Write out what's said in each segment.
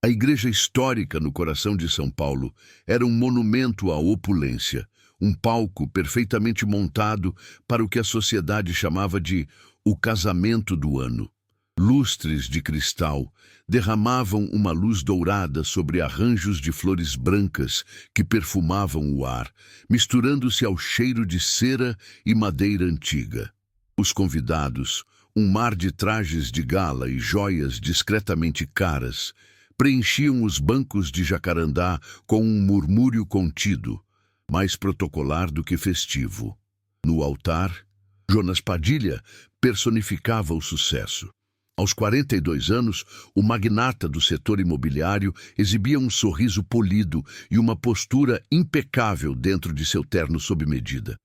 A igreja histórica no coração de São Paulo era um monumento à opulência, um palco perfeitamente montado para o que a sociedade chamava de o casamento do ano. Lustres de cristal derramavam uma luz dourada sobre arranjos de flores brancas que perfumavam o ar, misturando-se ao cheiro de cera e madeira antiga. Os convidados, um mar de trajes de gala e joias discretamente caras, preenchiam os bancos de jacarandá com um murmúrio contido, mais protocolar do que festivo. No altar, Jonas Padilha personificava o sucesso. Aos 42 anos, o magnata do setor imobiliário exibia um sorriso polido e uma postura impecável dentro de seu terno sob medida.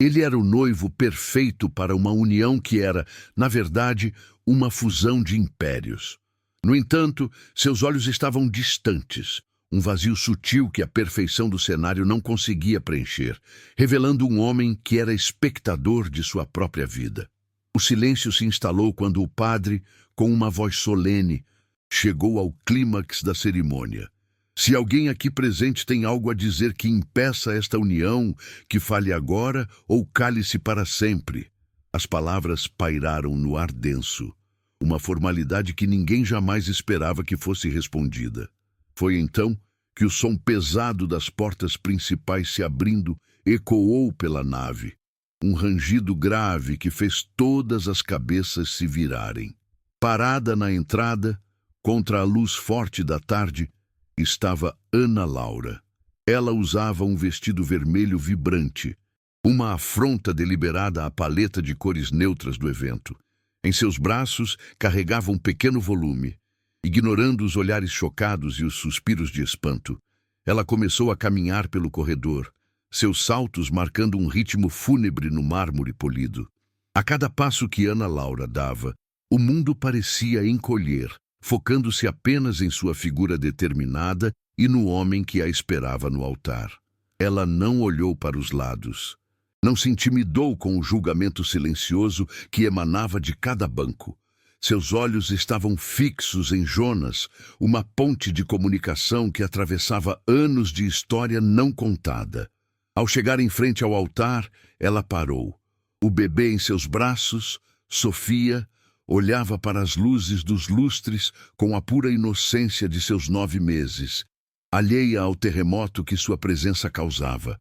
Ele era o noivo perfeito para uma união que era, na verdade, uma fusão de impérios. No entanto, seus olhos estavam distantes, um vazio sutil que a perfeição do cenário não conseguia preencher, revelando um homem que era espectador de sua própria vida. O silêncio se instalou quando o padre, com uma voz solene, chegou ao clímax da cerimônia. Se alguém aqui presente tem algo a dizer que impeça esta união, que fale agora ou cale-se para sempre. As palavras pairaram no ar denso, uma formalidade que ninguém jamais esperava que fosse respondida. Foi então que o som pesado das portas principais se abrindo ecoou pela nave. Um rangido grave que fez todas as cabeças se virarem. Parada na entrada, contra a luz forte da tarde, estava Ana Laura. Ela usava um vestido vermelho vibrante, uma afronta deliberada à paleta de cores neutras do evento. Em seus braços carregava um pequeno volume. Ignorando os olhares chocados e os suspiros de espanto, ela começou a caminhar pelo corredor, seus saltos marcando um ritmo fúnebre no mármore polido. A cada passo que Ana Laura dava, o mundo parecia encolher, focando-se apenas em sua figura determinada e no homem que a esperava no altar. Ela não olhou para os lados. Não se intimidou com o julgamento silencioso que emanava de cada banco. Seus olhos estavam fixos em Jonas, uma ponte de comunicação que atravessava anos de história não contada. Ao chegar em frente ao altar, ela parou. O bebê em seus braços, Sofia, olhava para as luzes dos lustres com a pura inocência de seus 9 meses, alheia ao terremoto que sua presença causava.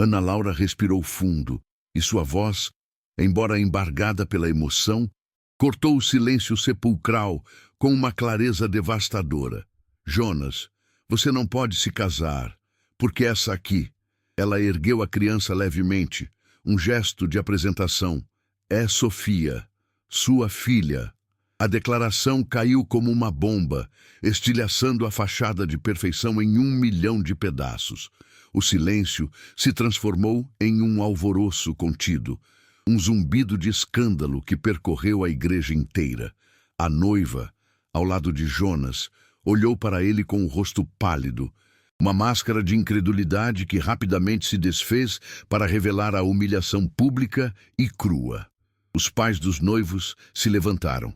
Ana Laura respirou fundo, e sua voz, embora embargada pela emoção, cortou o silêncio sepulcral com uma clareza devastadora. Jonas, você não pode se casar, porque essa aqui... Ela ergueu a criança levemente, um gesto de apresentação. É Sofia, sua filha. A declaração caiu como uma bomba, estilhaçando a fachada de perfeição em 1 milhão de pedaços. O silêncio se transformou em um alvoroço contido, um zumbido de escândalo que percorreu a igreja inteira. A noiva, ao lado de Jonas, olhou para ele com o rosto pálido, uma máscara de incredulidade que rapidamente se desfez para revelar a humilhação pública e crua. Os pais dos noivos se levantaram,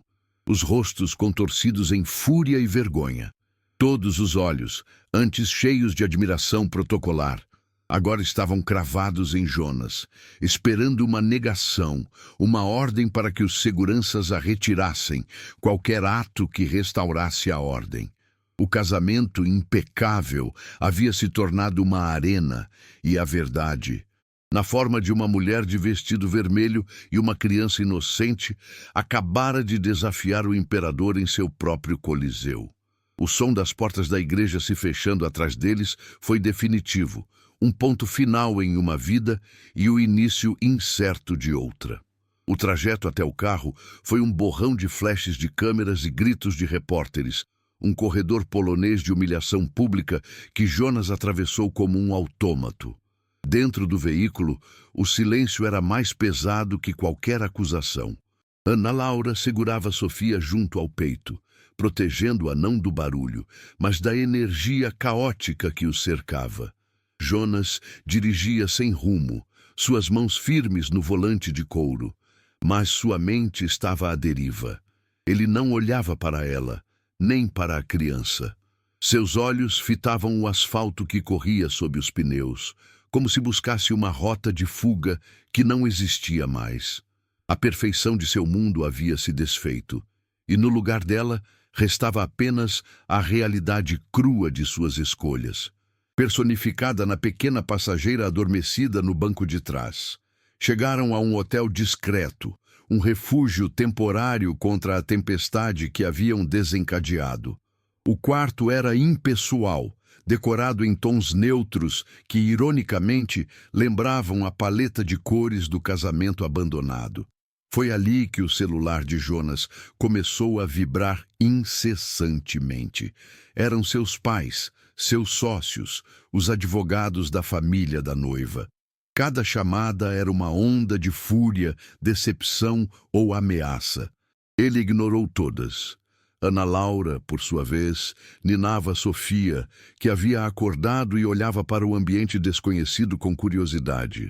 os rostos contorcidos em fúria e vergonha. Todos os olhos, antes cheios de admiração protocolar, agora estavam cravados em Jonas, esperando uma negação, uma ordem para que os seguranças a retirassem, qualquer ato que restaurasse a ordem. O casamento impecável havia se tornado uma arena, e a verdade, na forma de uma mulher de vestido vermelho e uma criança inocente, acabara de desafiar o imperador em seu próprio coliseu. O som das portas da igreja se fechando atrás deles foi definitivo, um ponto final em uma vida e o início incerto de outra. O trajeto até o carro foi um borrão de flashes de câmeras e gritos de repórteres, um corredor polonês de humilhação pública que Jonas atravessou como um autômato. Dentro do veículo, o silêncio era mais pesado que qualquer acusação. Ana Laura segurava Sofia junto ao peito, protegendo-a não do barulho, mas da energia caótica que o cercava. Jonas dirigia sem rumo, suas mãos firmes no volante de couro, mas sua mente estava à deriva. Ele não olhava para ela, nem para a criança. Seus olhos fitavam o asfalto que corria sob os pneus, como se buscasse uma rota de fuga que não existia mais. A perfeição de seu mundo havia se desfeito, e no lugar dela restava apenas a realidade crua de suas escolhas, personificada na pequena passageira adormecida no banco de trás. Chegaram a um hotel discreto, um refúgio temporário contra a tempestade que haviam desencadeado. O quarto era impessoal, decorado em tons neutros que, ironicamente, lembravam a paleta de cores do casamento abandonado. Foi ali que o celular de Jonas começou a vibrar incessantemente. Eram seus pais, seus sócios, os advogados da família da noiva. Cada chamada era uma onda de fúria, decepção ou ameaça. Ele ignorou todas. Ana Laura, por sua vez, ninava Sofia, que havia acordado e olhava para o ambiente desconhecido com curiosidade.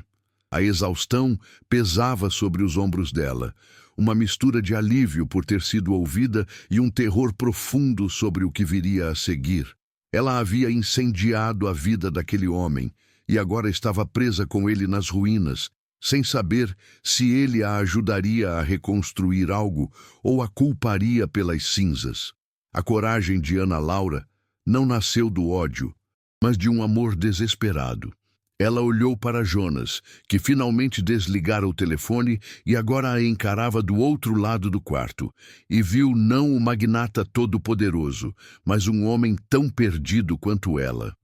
A exaustão pesava sobre os ombros dela, uma mistura de alívio por ter sido ouvida e um terror profundo sobre o que viria a seguir. Ela havia incendiado a vida daquele homem e agora estava presa com ele nas ruínas, sem saber se ele a ajudaria a reconstruir algo ou a culparia pelas cinzas. A coragem de Ana Laura não nasceu do ódio, mas de um amor desesperado. Ela olhou para Jonas, que finalmente desligara o telefone e agora a encarava do outro lado do quarto, e viu não o magnata todo-poderoso, mas um homem tão perdido quanto ela.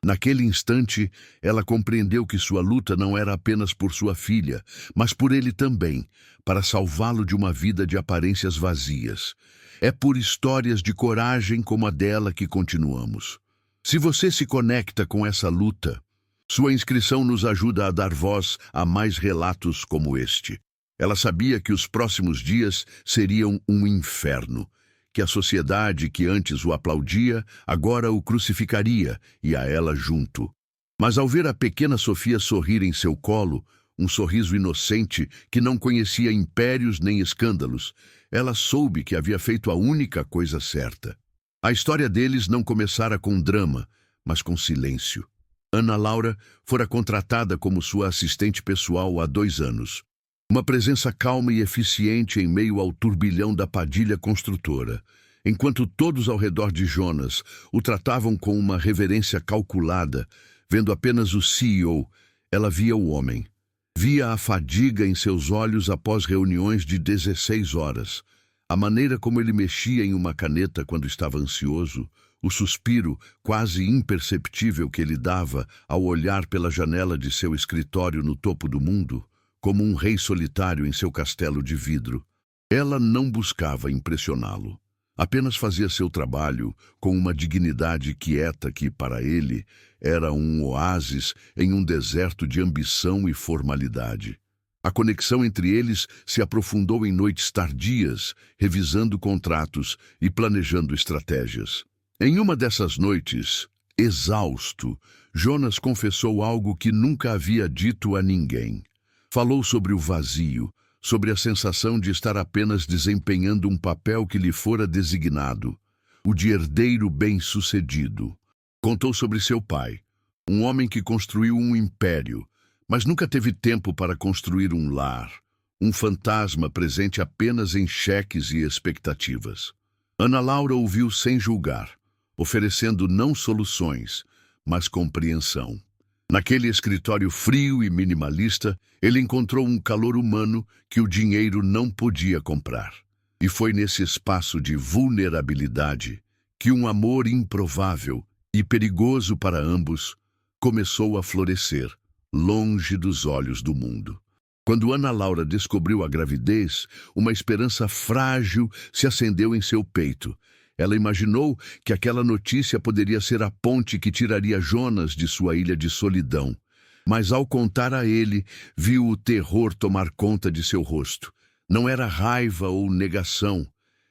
Naquele instante, ela compreendeu que sua luta não era apenas por sua filha, mas por ele também, para salvá-lo de uma vida de aparências vazias. É por histórias de coragem como a dela que continuamos. Se você se conecta com essa luta, sua inscrição nos ajuda a dar voz a mais relatos como este. Ela sabia que os próximos dias seriam um inferno, que a sociedade que antes o aplaudia, agora o crucificaria, e a ela junto. Mas ao ver a pequena Sofia sorrir em seu colo, um sorriso inocente que não conhecia impérios nem escândalos, ela soube que havia feito a única coisa certa. A história deles não começara com drama, mas com silêncio. Ana Laura fora contratada como sua assistente pessoal há 2 anos. Uma presença calma e eficiente em meio ao turbilhão da Padilha construtora. Enquanto todos ao redor de Jonas o tratavam com uma reverência calculada, vendo apenas o CEO, ela via o homem. Via a fadiga em seus olhos após reuniões de 16 horas. A maneira como ele mexia em uma caneta quando estava ansioso, o suspiro quase imperceptível que ele dava ao olhar pela janela de seu escritório no topo do mundo, como um rei solitário em seu castelo de vidro. Ela não buscava impressioná-lo. Apenas fazia seu trabalho com uma dignidade quieta que, para ele, era um oásis em um deserto de ambição e formalidade. A conexão entre eles se aprofundou em noites tardias, revisando contratos e planejando estratégias. Em uma dessas noites, exausto, Jonas confessou algo que nunca havia dito a ninguém. Falou sobre o vazio, sobre a sensação de estar apenas desempenhando um papel que lhe fora designado, o de herdeiro bem-sucedido. Contou sobre seu pai, um homem que construiu um império, mas nunca teve tempo para construir um lar, um fantasma presente apenas em cheques e expectativas. Ana Laura ouviu sem julgar, oferecendo não soluções, mas compreensão. Naquele escritório frio e minimalista, ele encontrou um calor humano que o dinheiro não podia comprar. E foi nesse espaço de vulnerabilidade que um amor improvável e perigoso para ambos começou a florescer, longe dos olhos do mundo. Quando Ana Laura descobriu a gravidez, uma esperança frágil se acendeu em seu peito. Ela imaginou que aquela notícia poderia ser a ponte que tiraria Jonas de sua ilha de solidão. Mas ao contar a ele, viu o terror tomar conta de seu rosto. Não era raiva ou negação,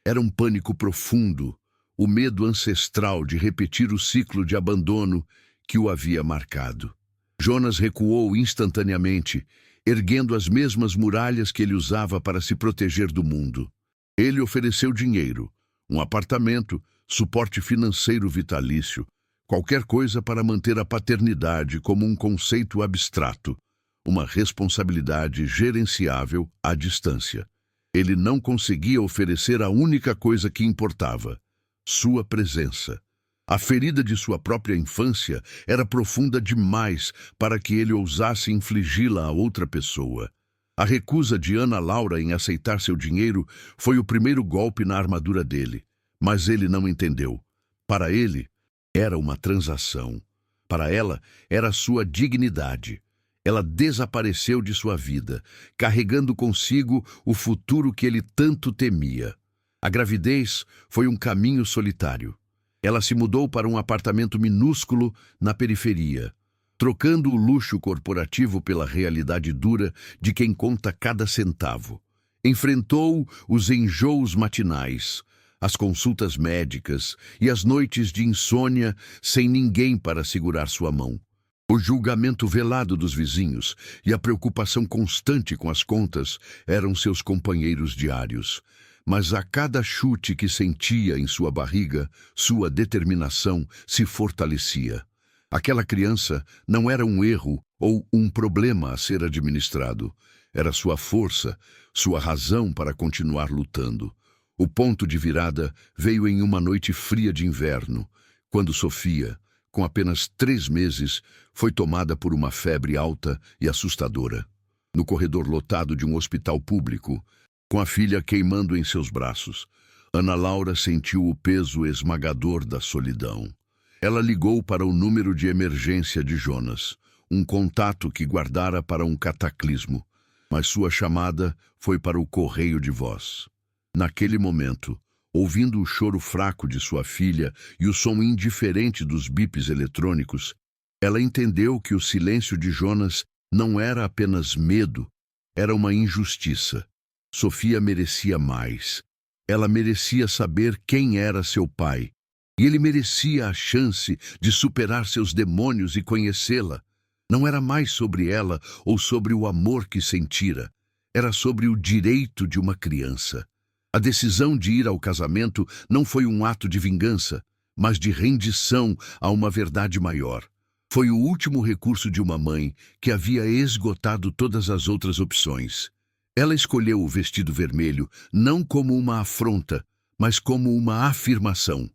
era um pânico profundo, o medo ancestral de repetir o ciclo de abandono que o havia marcado. Jonas recuou instantaneamente, erguendo as mesmas muralhas que ele usava para se proteger do mundo. Ele ofereceu dinheiro, um apartamento, suporte financeiro vitalício, qualquer coisa para manter a paternidade como um conceito abstrato, uma responsabilidade gerenciável à distância. Ele não conseguia oferecer a única coisa que importava: sua presença. A ferida de sua própria infância era profunda demais para que ele ousasse infligi-la a outra pessoa. A recusa de Ana Laura em aceitar seu dinheiro foi o primeiro golpe na armadura dele, mas ele não entendeu. Para ele, era uma transação. Para ela, era sua dignidade. Ela desapareceu de sua vida, carregando consigo o futuro que ele tanto temia. A gravidez foi um caminho solitário. Ela se mudou para um apartamento minúsculo na periferia, trocando o luxo corporativo pela realidade dura de quem conta cada centavo. Enfrentou os enjoos matinais, as consultas médicas e as noites de insônia sem ninguém para segurar sua mão. O julgamento velado dos vizinhos e a preocupação constante com as contas eram seus companheiros diários. Mas a cada chute que sentia em sua barriga, sua determinação se fortalecia. Aquela criança não era um erro ou um problema a ser administrado. Era sua força, sua razão para continuar lutando. O ponto de virada veio em uma noite fria de inverno, quando Sofia, com apenas 3 meses, foi tomada por uma febre alta e assustadora. No corredor lotado de um hospital público, com a filha queimando em seus braços, Ana Laura sentiu o peso esmagador da solidão. Ela ligou para o número de emergência de Jonas, um contato que guardara para um cataclismo, mas sua chamada foi para o correio de voz. Naquele momento, ouvindo o choro fraco de sua filha e o som indiferente dos bips eletrônicos, ela entendeu que o silêncio de Jonas não era apenas medo, era uma injustiça. Sofia merecia mais. Ela merecia saber quem era seu pai. E ele merecia a chance de superar seus demônios e conhecê-la. Não era mais sobre ela ou sobre o amor que sentira. Era sobre o direito de uma criança. A decisão de ir ao casamento não foi um ato de vingança, mas de rendição a uma verdade maior. Foi o último recurso de uma mãe que havia esgotado todas as outras opções. Ela escolheu o vestido vermelho não como uma afronta, mas como uma afirmação.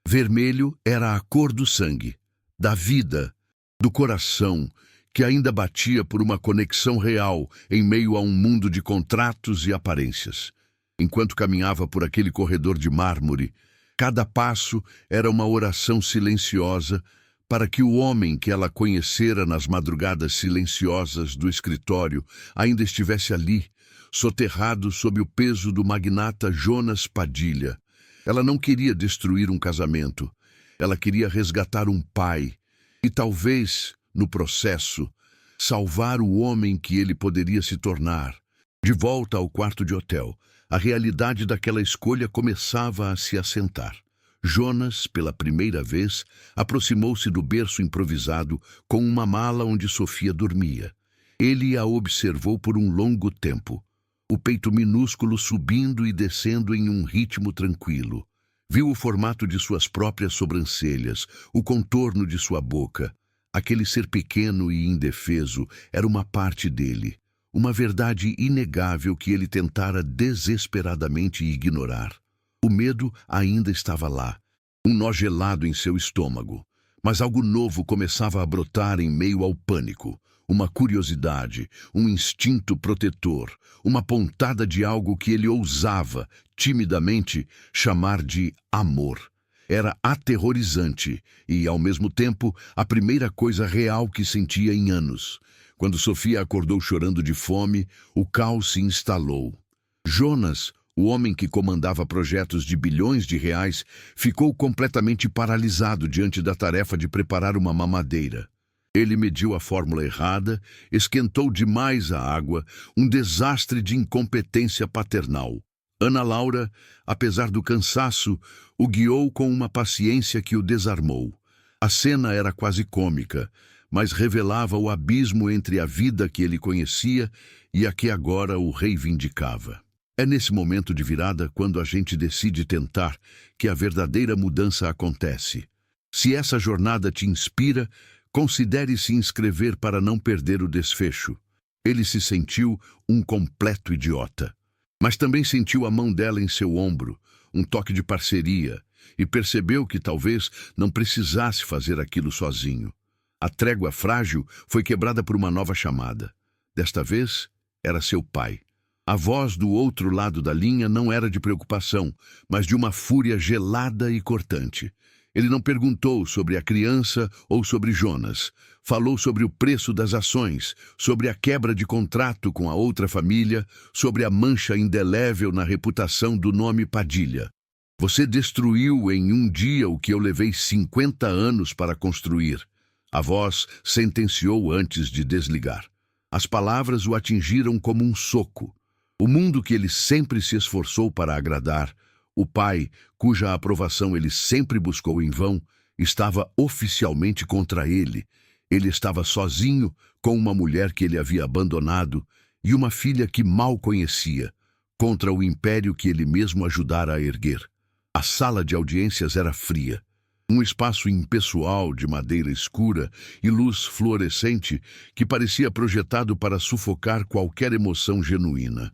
Vermelho era a cor do sangue, da vida, do coração, que ainda batia por uma conexão real em meio a um mundo de contratos e aparências. Enquanto caminhava por aquele corredor de mármore, cada passo era uma oração silenciosa para que o homem que ela conhecera nas madrugadas silenciosas do escritório ainda estivesse ali, soterrado sob o peso do magnata Jonas Padilha. Ela não queria destruir um casamento. Ela queria resgatar um pai e talvez, no processo, salvar o homem que ele poderia se tornar. De volta ao quarto de hotel, a realidade daquela escolha começava a se assentar. Jonas, pela primeira vez, aproximou-se do berço improvisado com uma mala onde Sofia dormia. Ele a observou por um longo tempo, o peito minúsculo subindo e descendo em um ritmo tranquilo. Viu o formato de suas próprias sobrancelhas, o contorno de sua boca. Aquele ser pequeno e indefeso era uma parte dele, uma verdade inegável que ele tentara desesperadamente ignorar. O medo ainda estava lá, um nó gelado em seu estômago, mas algo novo começava a brotar em meio ao pânico. Uma curiosidade, um instinto protetor, uma pontada de algo que ele ousava, timidamente, chamar de amor. Era aterrorizante e, ao mesmo tempo, a primeira coisa real que sentia em anos. Quando Sofia acordou chorando de fome, o caos se instalou. Jonas, o homem que comandava projetos de bilhões de reais, ficou completamente paralisado diante da tarefa de preparar uma mamadeira. Ele mediu a fórmula errada, esquentou demais a água, um desastre de incompetência paternal. Ana Laura, apesar do cansaço, o guiou com uma paciência que o desarmou. A cena era quase cômica, mas revelava o abismo entre a vida que ele conhecia e a que agora o reivindicava. É nesse momento de virada, quando a gente decide tentar, que a verdadeira mudança acontece. Se essa jornada te inspira, considere se inscrever para não perder o desfecho. Ele se sentiu um completo idiota, mas também sentiu a mão dela em seu ombro, um toque de parceria, e percebeu que talvez não precisasse fazer aquilo sozinho. A trégua frágil foi quebrada por uma nova chamada. Desta vez, era seu pai. A voz do outro lado da linha não era de preocupação, mas de uma fúria gelada e cortante. Ele não perguntou sobre a criança ou sobre Jonas. Falou sobre o preço das ações, sobre a quebra de contrato com a outra família, sobre a mancha indelével na reputação do nome Padilha. Você destruiu em um dia o que eu levei 50 anos para construir. A voz sentenciou antes de desligar. As palavras o atingiram como um soco. O mundo que ele sempre se esforçou para agradar, o pai, cuja aprovação ele sempre buscou em vão, estava oficialmente contra ele. Ele estava sozinho, com uma mulher que ele havia abandonado e uma filha que mal conhecia, contra o império que ele mesmo ajudara a erguer. A sala de audiências era fria. Um espaço impessoal de madeira escura e luz fluorescente que parecia projetado para sufocar qualquer emoção genuína.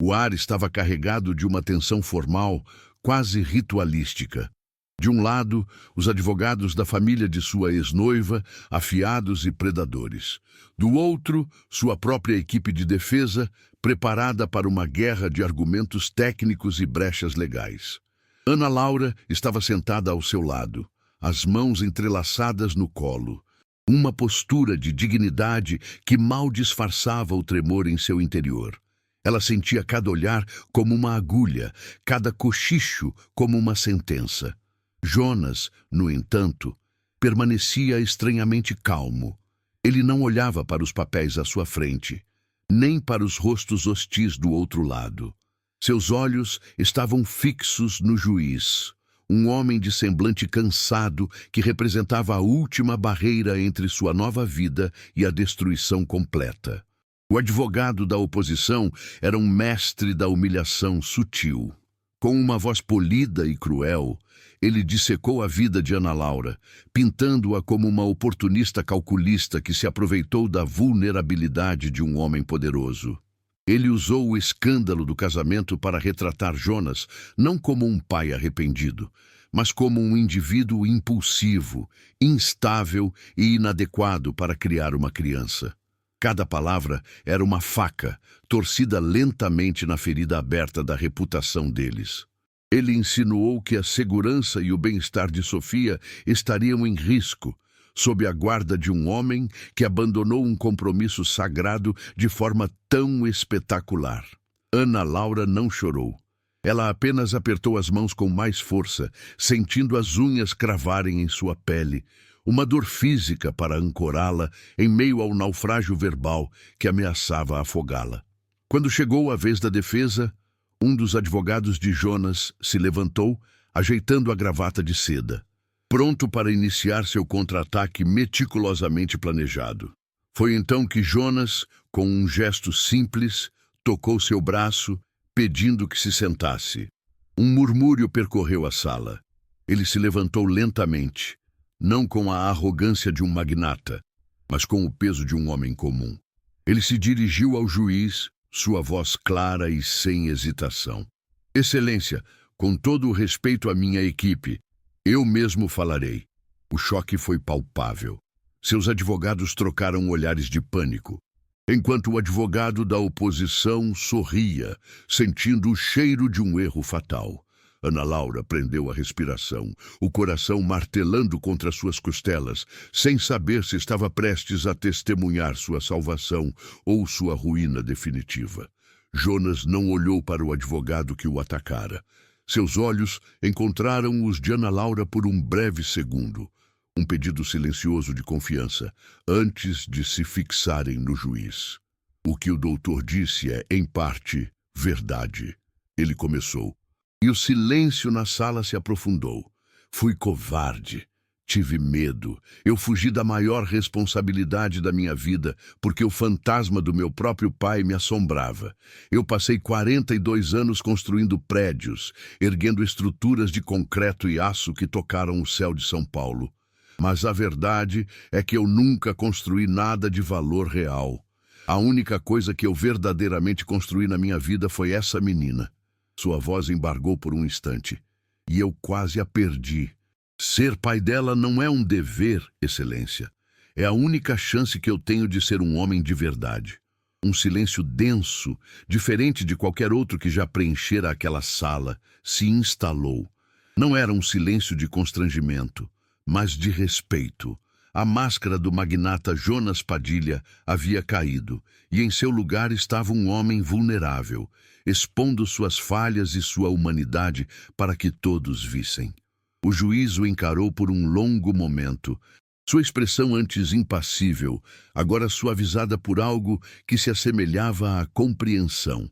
O ar estava carregado de uma tensão formal, quase ritualística. De um lado, os advogados da família de sua ex-noiva, afiados e predadores. Do outro, sua própria equipe de defesa, preparada para uma guerra de argumentos técnicos e brechas legais. Ana Laura estava sentada ao seu lado, as mãos entrelaçadas no colo, uma postura de dignidade que mal disfarçava o tremor em seu interior. Ela sentia cada olhar como uma agulha, cada cochicho como uma sentença. Jonas, no entanto, permanecia estranhamente calmo. Ele não olhava para os papéis à sua frente, nem para os rostos hostis do outro lado. Seus olhos estavam fixos no juiz, um homem de semblante cansado que representava a última barreira entre sua nova vida e a destruição completa. O advogado da oposição era um mestre da humilhação sutil. Com uma voz polida e cruel, ele dissecou a vida de Ana Laura, pintando-a como uma oportunista calculista que se aproveitou da vulnerabilidade de um homem poderoso. Ele usou o escândalo do casamento para retratar Jonas não como um pai arrependido, mas como um indivíduo impulsivo, instável e inadequado para criar uma criança. Cada palavra era uma faca, torcida lentamente na ferida aberta da reputação deles. Ele insinuou que a segurança e o bem-estar de Sofia estariam em risco, sob a guarda de um homem que abandonou um compromisso sagrado de forma tão espetacular. Ana Laura não chorou. Ela apenas apertou as mãos com mais força, sentindo as unhas cravarem em sua pele, uma dor física para ancorá-la em meio ao naufrágio verbal que ameaçava afogá-la. Quando chegou a vez da defesa, um dos advogados de Jonas se levantou, ajeitando a gravata de seda, pronto para iniciar seu contra-ataque meticulosamente planejado. Foi então que Jonas, com um gesto simples, tocou seu braço, pedindo que se sentasse. Um murmúrio percorreu a sala. Ele se levantou lentamente, não com a arrogância de um magnata, mas com o peso de um homem comum. Ele se dirigiu ao juiz, sua voz clara e sem hesitação. Excelência, com todo o respeito à minha equipe, eu mesmo falarei. O choque foi palpável. Seus advogados trocaram olhares de pânico, enquanto o advogado da oposição sorria, sentindo o cheiro de um erro fatal. Ana Laura prendeu a respiração, o coração martelando contra suas costelas, sem saber se estava prestes a testemunhar sua salvação ou sua ruína definitiva. Jonas não olhou para o advogado que o atacara. Seus olhos encontraram os de Ana Laura por um breve segundo, um pedido silencioso de confiança, antes de se fixarem no juiz. O que o doutor disse é, em parte, verdade. Ele começou. E o silêncio na sala se aprofundou. Fui covarde. Tive medo. Eu fugi da maior responsabilidade da minha vida, porque o fantasma do meu próprio pai me assombrava. Eu passei 42 anos construindo prédios, erguendo estruturas de concreto e aço que tocaram o céu de São Paulo. Mas a verdade é que eu nunca construí nada de valor real. A única coisa que eu verdadeiramente construí na minha vida foi essa menina. Sua voz embargou por um instante, e eu quase a perdi. Ser pai dela não é um dever, Excelência. É a única chance que eu tenho de ser um homem de verdade. Um silêncio denso, diferente de qualquer outro que já preenchera aquela sala, se instalou. Não era um silêncio de constrangimento, mas de respeito. A máscara do magnata Jonas Padilha havia caído, e em seu lugar estava um homem vulnerável, expondo suas falhas e sua humanidade para que todos vissem. O juiz o encarou por um longo momento. Sua expressão antes impassível, agora suavizada por algo que se assemelhava à compreensão.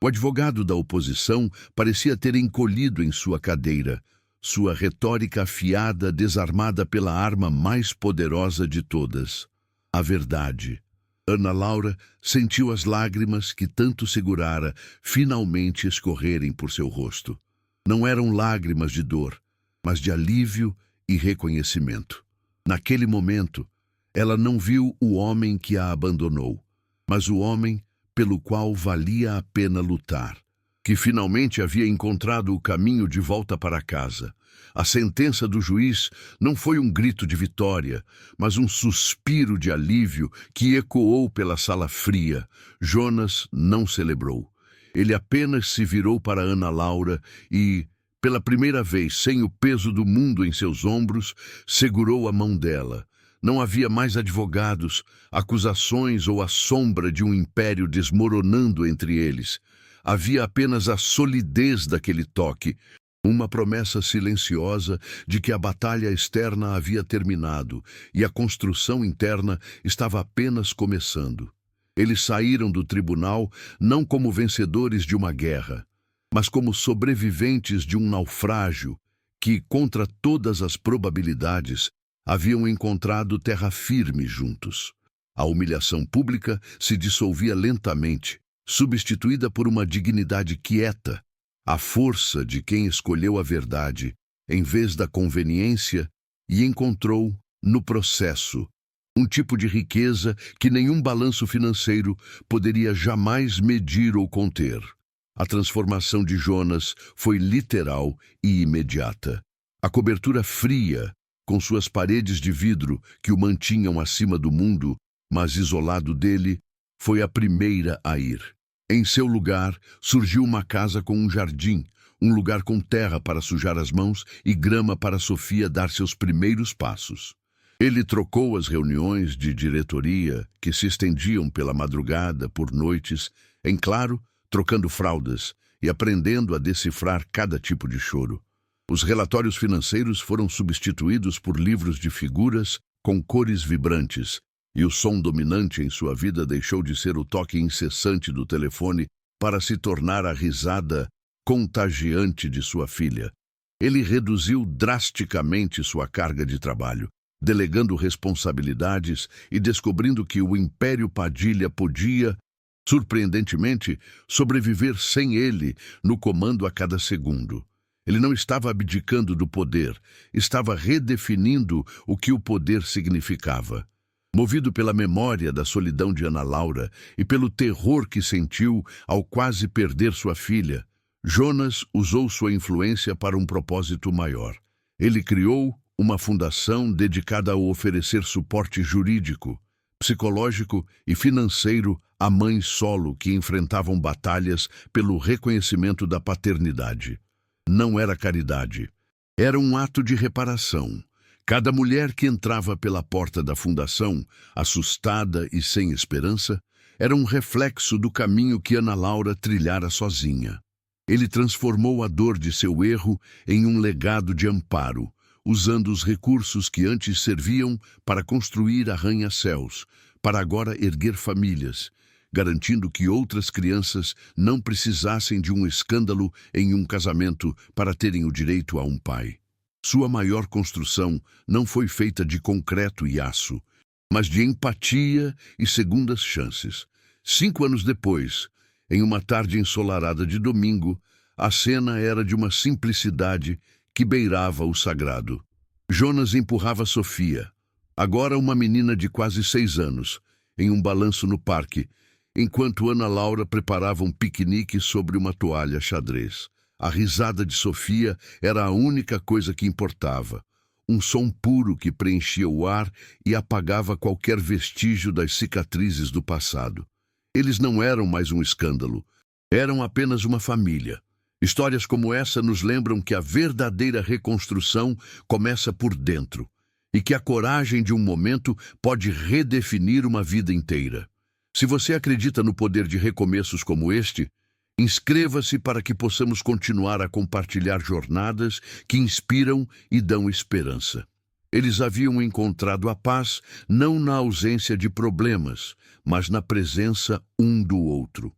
O advogado da oposição parecia ter encolhido em sua cadeira, sua retórica afiada desarmada pela arma mais poderosa de todas, a verdade. Ana Laura sentiu as lágrimas que tanto segurara finalmente escorrerem por seu rosto. Não eram lágrimas de dor, mas de alívio e reconhecimento. Naquele momento, ela não viu o homem que a abandonou, mas o homem pelo qual valia a pena lutar, que finalmente havia encontrado o caminho de volta para casa. A sentença do juiz não foi um grito de vitória, mas um suspiro de alívio que ecoou pela sala fria. Jonas não celebrou. Ele apenas se virou para Ana Laura e, pela primeira vez, sem o peso do mundo em seus ombros, segurou a mão dela. Não havia mais advogados, acusações ou a sombra de um império desmoronando entre eles. Havia apenas a solidez daquele toque, uma promessa silenciosa de que a batalha externa havia terminado e a construção interna estava apenas começando. Eles saíram do tribunal não como vencedores de uma guerra, mas como sobreviventes de um naufrágio que, contra todas as probabilidades, haviam encontrado terra firme juntos. A humilhação pública se dissolvia lentamente, substituída por uma dignidade quieta, a força de quem escolheu a verdade, em vez da conveniência, e encontrou, no processo, um tipo de riqueza que nenhum balanço financeiro poderia jamais medir ou conter. A transformação de Jonas foi literal e imediata. A cobertura fria, com suas paredes de vidro que o mantinham acima do mundo, mas isolado dele, foi a primeira a ir. Em seu lugar, surgiu uma casa com um jardim, um lugar com terra para sujar as mãos e grama para Sofia dar seus primeiros passos. Ele trocou as reuniões de diretoria, que se estendiam pela madrugada, por noites, em claro, trocando fraldas e aprendendo a decifrar cada tipo de choro. Os relatórios financeiros foram substituídos por livros de figuras com cores vibrantes, e o som dominante em sua vida deixou de ser o toque incessante do telefone para se tornar a risada contagiante de sua filha. Ele reduziu drasticamente sua carga de trabalho, delegando responsabilidades e descobrindo que o Império Padilha podia, surpreendentemente, sobreviver sem ele no comando a cada segundo. Ele não estava abdicando do poder, estava redefinindo o que o poder significava. Movido pela memória da solidão de Ana Laura e pelo terror que sentiu ao quase perder sua filha, Jonas usou sua influência para um propósito maior. Ele criou uma fundação dedicada a oferecer suporte jurídico, psicológico e financeiro a mães solo que enfrentavam batalhas pelo reconhecimento da paternidade. Não era caridade, era um ato de reparação. Cada mulher que entrava pela porta da fundação, assustada e sem esperança, era um reflexo do caminho que Ana Laura trilhara sozinha. Ele transformou a dor de seu erro em um legado de amparo, usando os recursos que antes serviam para construir arranha-céus, para agora erguer famílias, garantindo que outras crianças não precisassem de um escândalo em um casamento para terem o direito a um pai. Sua maior construção não foi feita de concreto e aço, mas de empatia e segundas chances. 5 anos depois, em uma tarde ensolarada de domingo, a cena era de uma simplicidade que beirava o sagrado. Jonas empurrava Sofia, agora uma menina de quase 6 anos, em um balanço no parque, enquanto Ana Laura preparava um piquenique sobre uma toalha xadrez. A risada de Sofia era a única coisa que importava. Um som puro que preenchia o ar e apagava qualquer vestígio das cicatrizes do passado. Eles não eram mais um escândalo, eram apenas uma família. Histórias como essa nos lembram que a verdadeira reconstrução começa por dentro e que a coragem de um momento pode redefinir uma vida inteira. Se você acredita no poder de recomeços como este, inscreva-se para que possamos continuar a compartilhar jornadas que inspiram e dão esperança. Eles haviam encontrado a paz não na ausência de problemas, mas na presença um do outro.